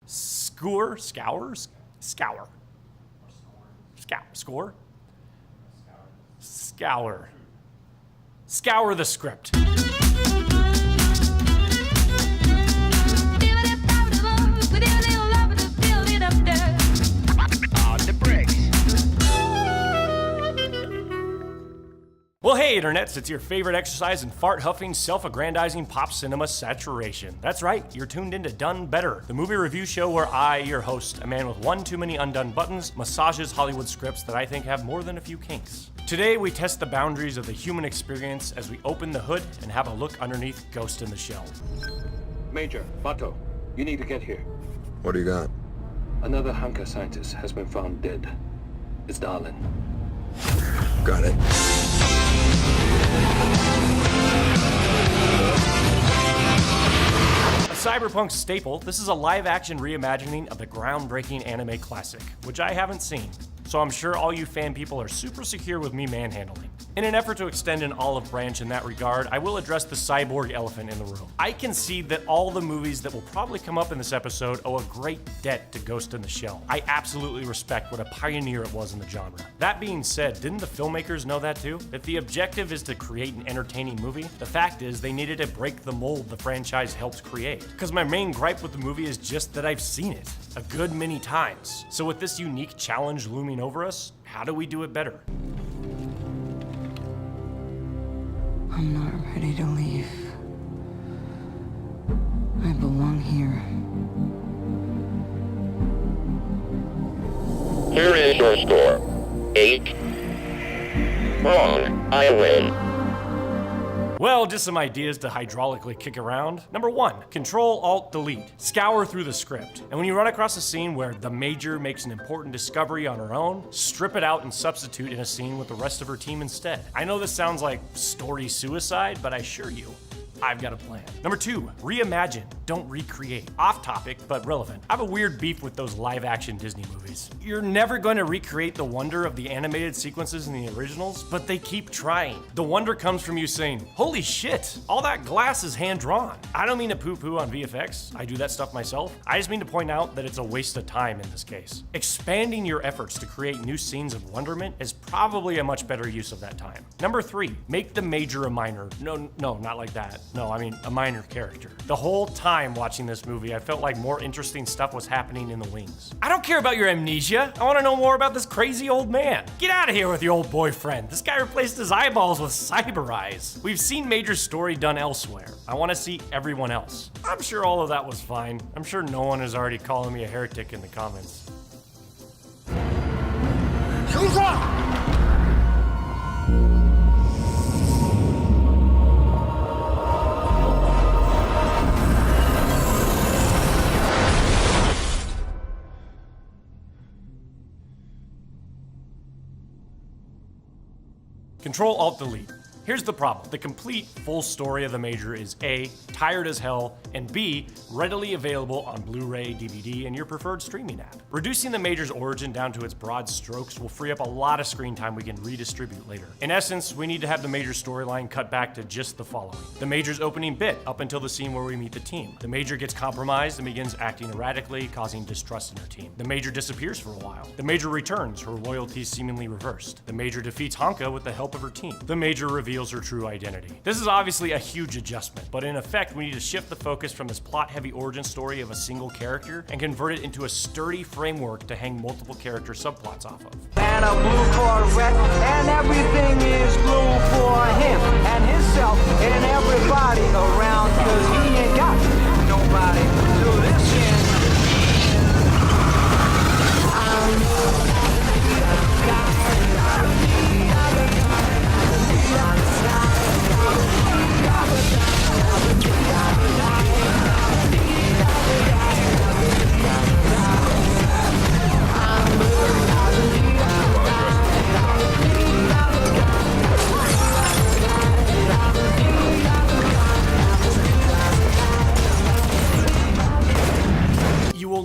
Score? Scour the script. Well, hey, internets, it's your favorite exercise in fart-huffing, self-aggrandizing pop cinema saturation. That's right, you're tuned into Done Better, the movie review show where I, your host, a man with one too many undone buttons, massages Hollywood scripts that I think have more than a few kinks. Today, we test the boundaries of the human experience as we open the hood and have a look underneath Ghost in the Shell. Major, Bato, you need to get here. What do you got? Another Hanka scientist has been found dead. It's Darlin. Got it. A cyberpunk staple, this is a live-action reimagining of the groundbreaking anime classic, which I haven't seen, so I'm sure all you fan people are super secure with me manhandling. In an effort to extend an olive branch in that regard, I will address the cyborg elephant in the room. I concede that all the movies that will probably come up in this episode owe a great debt to Ghost in the Shell. I absolutely respect what a pioneer it was in the genre. That being said, didn't the filmmakers know that too? If the objective is to create an entertaining movie, the fact is they needed to break the mold the franchise helped create. Because my main gripe with the movie is just that I've seen it a good many times. So with this unique challenge looming over us, how do we do it better? I'm not ready to leave. I belong here. Here is your score. 8. Wrong. I win. Well, just some ideas to hydraulically kick around. Number 1, Control-Alt-Delete. Scour through the script. And when you run across a scene where the Major makes an important discovery on her own, strip it out and substitute in a scene with the rest of her team instead. I know this sounds like story suicide, but I assure you, I've got a plan. Number 2, reimagine, don't recreate. Off topic, but relevant. I have a weird beef with those live-action Disney movies. You're never going to recreate the wonder of the animated sequences in the originals, but they keep trying. The wonder comes from you saying, holy shit, all that glass is hand-drawn. I don't mean to poo-poo on VFX, I do that stuff myself. I just mean to point out that it's a waste of time in this case. Expanding your efforts to create new scenes of wonderment is probably a much better use of that time. Number 3, make the Major a minor. No, not like that. No, I mean a minor character. The whole time watching this movie, I felt like more interesting stuff was happening in the wings. I don't care about your amnesia. I want to know more about this crazy old man. Get out of here with your old boyfriend. This guy replaced his eyeballs with cyber eyes. We've seen Major's story done elsewhere. I want to see everyone else. I'm sure all of that was fine. I'm sure no one is already calling me a heretic in the comments. Control-Alt-Delete. Here's the problem. The complete, full story of the Major is A, tired as hell, and B, readily available on Blu-ray, DVD, and your preferred streaming app. Reducing the Major's origin down to its broad strokes will free up a lot of screen time we can redistribute later. In essence, we need to have the Major's storyline cut back to just the following. The Major's opening bit, up until the scene where we meet the team. The Major gets compromised and begins acting erratically, causing distrust in her team. The Major disappears for a while. The Major returns, her loyalties seemingly reversed. The Major defeats Hanka with the help of her team. The Major reveals her true identity. This is obviously a huge adjustment, but in effect, we need to shift the focus from this plot-heavy origin story of a single character and convert it into a sturdy framework to hang multiple character subplots off of. And a blue Corvette, and everything is blue for him and himself and everybody around, cause he ain't got nobody to listen.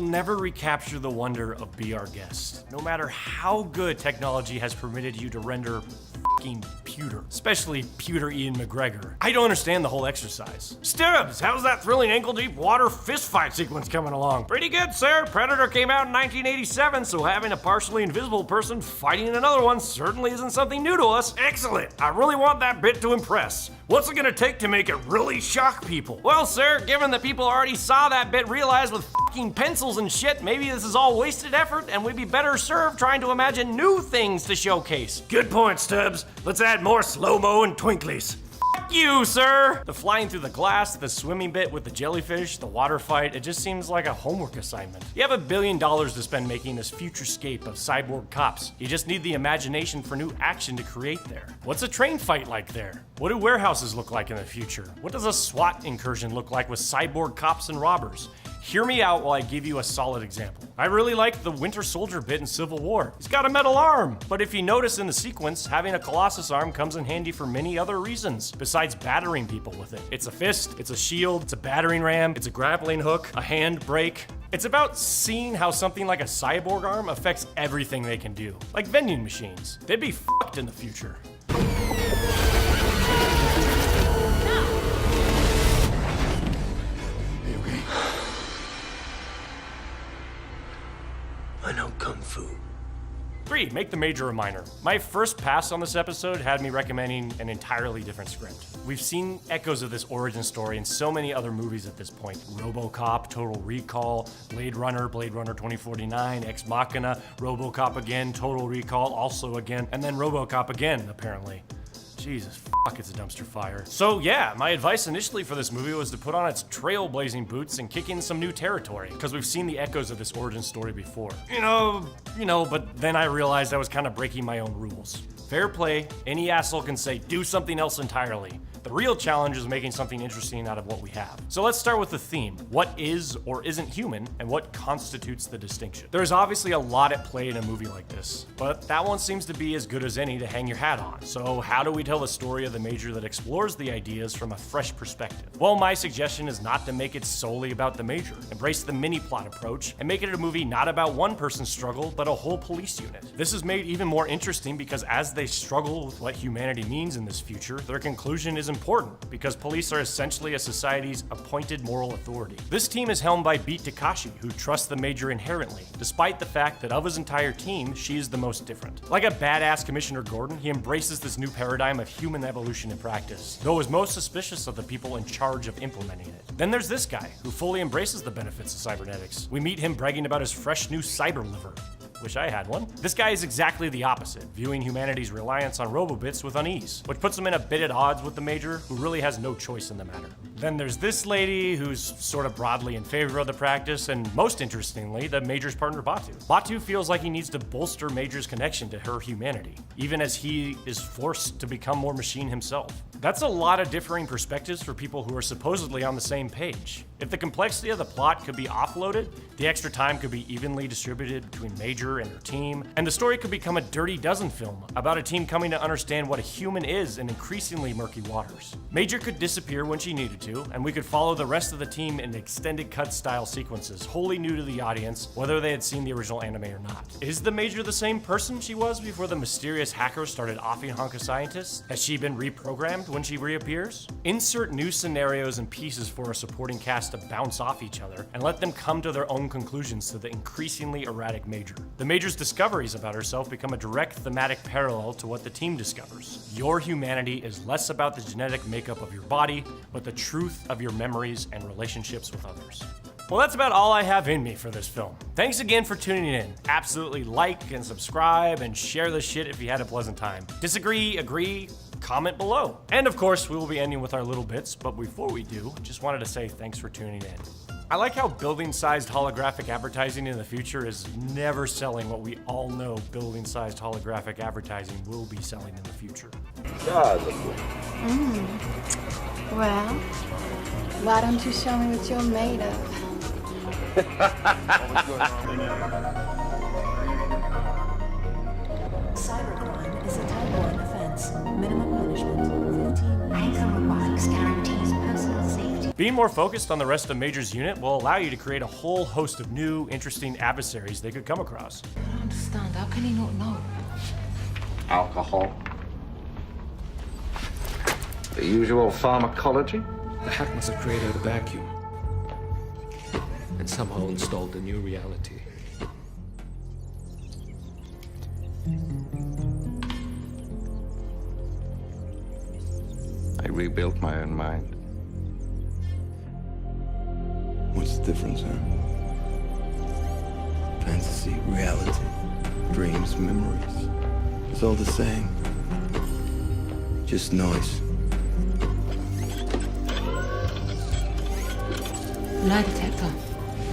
Never recapture the wonder of Be Our Guest. No matter how good technology has permitted you to render fucking pewter. Especially pewter Ian McGregor. I don't understand the whole exercise. Stubbs, how's that thrilling ankle-deep water fistfight sequence coming along? Pretty good, sir. Predator came out in 1987, so having a partially invisible person fighting another one certainly isn't something new to us. Excellent. I really want that bit to impress. What's it gonna take to make it really shock people? Well, sir, given that people already saw that bit realized with fucking pencils and shit, maybe this is all wasted effort and we'd be better served trying to imagine new things to showcase. Good point, Stubbs. Let's add more slow-mo and twinklies. Fuck you, sir! The flying through the glass, the swimming bit with the jellyfish, the water fight, it just seems like a homework assignment. You have $1 billion to spend making this futurescape of cyborg cops. You just need the imagination for new action to create there. What's a train fight like there? What do warehouses look like in the future? What does a SWAT incursion look like with cyborg cops and robbers? Hear me out while I give you a solid example. I really like the Winter Soldier bit in Civil War. He's got a metal arm, but if you notice in the sequence, having a Colossus arm comes in handy for many other reasons, besides battering people with it. It's a fist, it's a shield, it's a battering ram, it's a grappling hook, a hand brake. It's about seeing how something like a cyborg arm affects everything they can do. Like vending machines. They'd be fucked in the future. I know Kung Fu. 3. Make the Major a minor. My first pass on this episode had me recommending an entirely different script. We've seen echoes of this origin story in so many other movies at this point. RoboCop, Total Recall, Blade Runner 2049, Ex Machina, RoboCop again, Total Recall, also again, and then RoboCop again, apparently. Jesus, fuck, it's a dumpster fire. So yeah, my advice initially for this movie was to put on its trailblazing boots and kick in some new territory, because we've seen the echoes of this origin story before. You know, but then I realized I was kind of breaking my own rules. Fair play, any asshole can say, do something else entirely. The real challenge is making something interesting out of what we have. So let's start with the theme. What is or isn't human, and what constitutes the distinction? There's obviously a lot at play in a movie like this, but that one seems to be as good as any to hang your hat on. So how do we tell the story of the Major that explores the ideas from a fresh perspective? Well, my suggestion is not to make it solely about the Major. Embrace the mini-plot approach, and make it a movie not about one person's struggle, but a whole police unit. This is made even more interesting because as they struggle with what humanity means in this future, their conclusion is important, because police are essentially a society's appointed moral authority. This team is helmed by Beat Takashi, who trusts the Major inherently, despite the fact that of his entire team, she is the most different. Like a badass Commissioner Gordon, he embraces this new paradigm of human evolution in practice, though is most suspicious of the people in charge of implementing it. Then there's this guy, who fully embraces the benefits of cybernetics. We meet him bragging about his fresh new cyber liver. Wish I had one. This guy is exactly the opposite, viewing humanity's reliance on robo-bits with unease, which puts him in a bit at odds with the Major, who really has no choice in the matter. Then there's this lady, who's sort of broadly in favor of the practice, and most interestingly, the Major's partner Batu. Batu feels like he needs to bolster Major's connection to her humanity, even as he is forced to become more machine himself. That's a lot of differing perspectives for people who are supposedly on the same page. If the complexity of the plot could be offloaded, the extra time could be evenly distributed between Major and her team, and the story could become a Dirty Dozen film about a team coming to understand what a human is in increasingly murky waters. Major could disappear when she needed to, and we could follow the rest of the team in extended cut style sequences, wholly new to the audience, whether they had seen the original anime or not. Is the Major the same person she was before the mysterious hacker started offing Honka scientists? Has she been reprogrammed when she reappears? Insert new scenarios and pieces for a supporting cast to bounce off each other, and let them come to their own conclusions to the increasingly erratic Major. The Major's discoveries about herself become a direct thematic parallel to what the team discovers. Your humanity is less about the genetic makeup of your body, but the truth of your memories and relationships with others. Well, that's about all I have in me for this film. Thanks again for tuning in. Absolutely like and subscribe and share this shit if you had a pleasant time. Disagree, agree, comment below. And of course, we will be ending with our little bits, but before we do, just wanted to say thanks for tuning in. I like how building-sized holographic advertising in the future is never selling what we all know building-sized holographic advertising will be selling in the future. Well, why don't you show me what you're made of? Cybercrime is a Type 1 offense. Minimum punishment, 15 years. Robotics guarantees personal safety. Being more focused on the rest of Major's unit will allow you to create a whole host of new, interesting adversaries they could come across. I don't understand. How can he not know? Alcohol, The usual pharmacology? The hack must have created a vacuum and somehow installed a new reality. I rebuilt my own mind. What's the difference, huh? Fantasy, reality, dreams, memories. It's all the same. Just noise. Lie detector.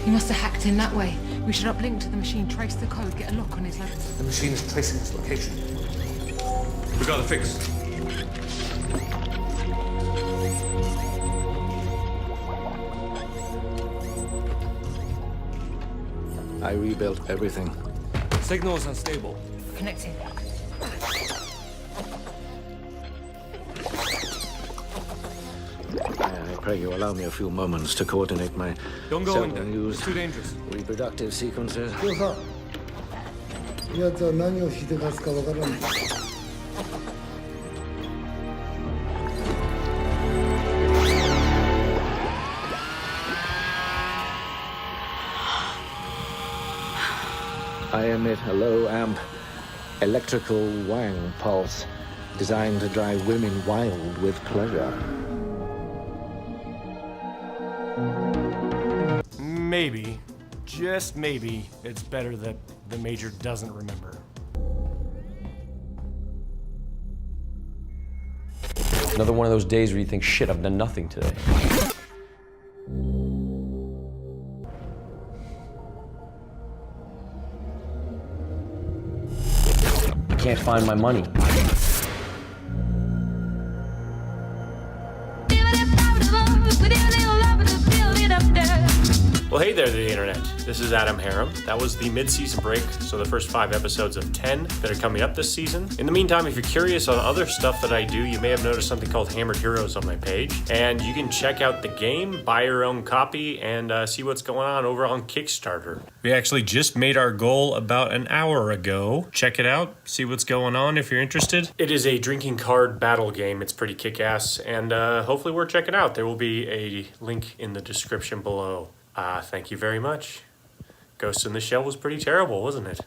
He must have hacked in that way. We should uplink to the machine, trace the code, get a lock on his legs. The machine is tracing its location. We got it fixed. I rebuilt everything. Signal is unstable. Connecting. I pray you allow me a few moments to coordinate my Don't go in there. self-induced It's too dangerous. reproductive sequences. I emit a low-amp electrical wang pulse designed to drive women wild with pleasure. Maybe, just maybe, it's better that the Major doesn't remember. Another one of those days where you think, shit, I've done nothing today. I can't find my money. Well, hey there, the internet. This is Adam Harem. That was the mid-season break, so the first 5 episodes of 10 that are coming up this season. In the meantime, if you're curious on other stuff that I do, you may have noticed something called Hammered Heroes on my page. And you can check out the game, buy your own copy, and see what's going on over on Kickstarter. We actually just made our goal about an hour ago. Check it out, see what's going on if you're interested. It is a drinking card battle game. It's pretty kick-ass, and hopefully we'll check it out. There will be a link in the description below. Thank you very much. Ghost in the Shell was pretty terrible, wasn't it?